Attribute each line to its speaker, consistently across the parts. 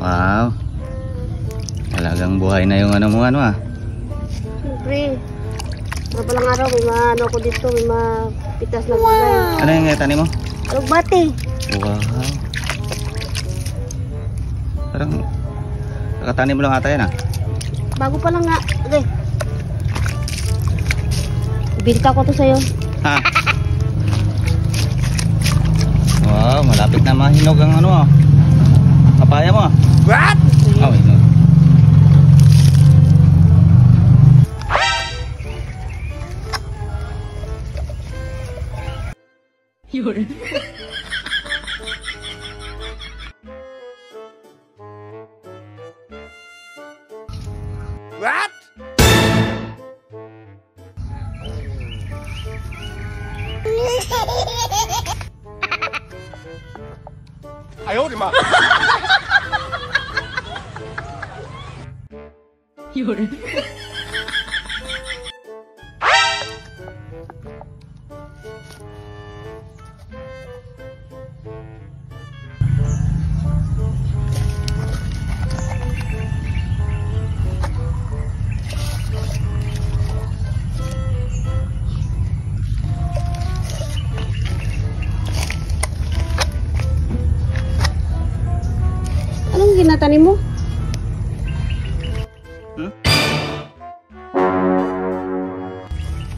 Speaker 1: Wow. Talagang buhay na yung ano mo ah.
Speaker 2: Siyempre. Mga palang araw, may ano ko dito, may mapitas na gulay.
Speaker 1: Ano yung tanim mo?
Speaker 2: Alugbati.
Speaker 1: Wow. Parang nakatanim mo lang ata yan ah.
Speaker 2: Bago pa lang nga. Okay. Ibinta ko to sa'yo.
Speaker 1: Ha? Wow, malapit na mahinog ang ano ah. Papaya mo ah.
Speaker 2: What?
Speaker 1: Oh, hinog.
Speaker 2: Yun.
Speaker 3: What? Ayaw di ma.
Speaker 2: Yun. Anong ginatanim mo?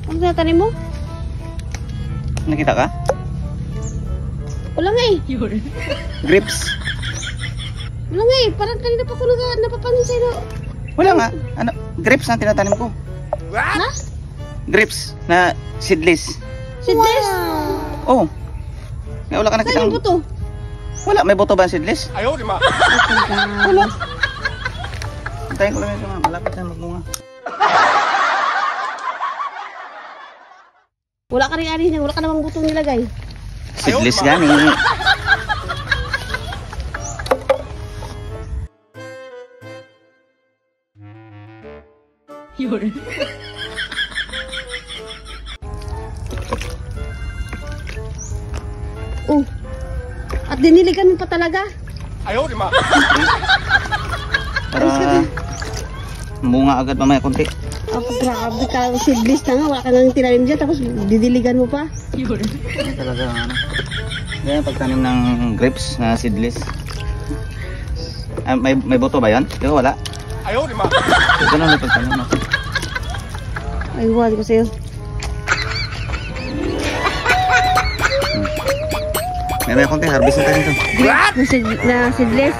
Speaker 2: Anong ginatanim mo?
Speaker 1: Nakita ka?
Speaker 2: Wala nga eh.
Speaker 1: Grapes.
Speaker 2: Wala nga eh. Parang kanina pa ko napapansin sa'yo.
Speaker 1: Wala nga. Ano? Grapes na tinatanim ko.
Speaker 2: Ha?
Speaker 1: Grapes na seedless.
Speaker 2: Seedless?
Speaker 1: Oh. Nga wala ka nakita.
Speaker 2: Saan yung buto?
Speaker 1: Wala. May buto ba ang seedless?
Speaker 3: Ayaw di ma.
Speaker 1: Wala. Antayin ko lang ito nga. Malapit na magbunga.
Speaker 2: Wala ka rin ari niya. Wala ka namang butong nilagay.
Speaker 1: Seedless gani.
Speaker 2: Yun. Oh. At diniligan mo pa talaga.
Speaker 3: Ayaw di ma.
Speaker 1: Para bunga agad mamaya konti.
Speaker 2: Oh, grabe ka. Seedless na nga. Wala ka nang tinanim dyan. Tapos didiligan mo pa. Yun.
Speaker 1: Yan talaga ano. Ganyan pagtanim ng grapes na seedless. May buto ba yan? Di ba wala?
Speaker 3: Ayaw di ma.
Speaker 1: Ganun na pagtanim mo.
Speaker 2: Ay, wala ko sa'yo.
Speaker 1: Meron konti, harvest na tayo nito.
Speaker 2: Na seedless.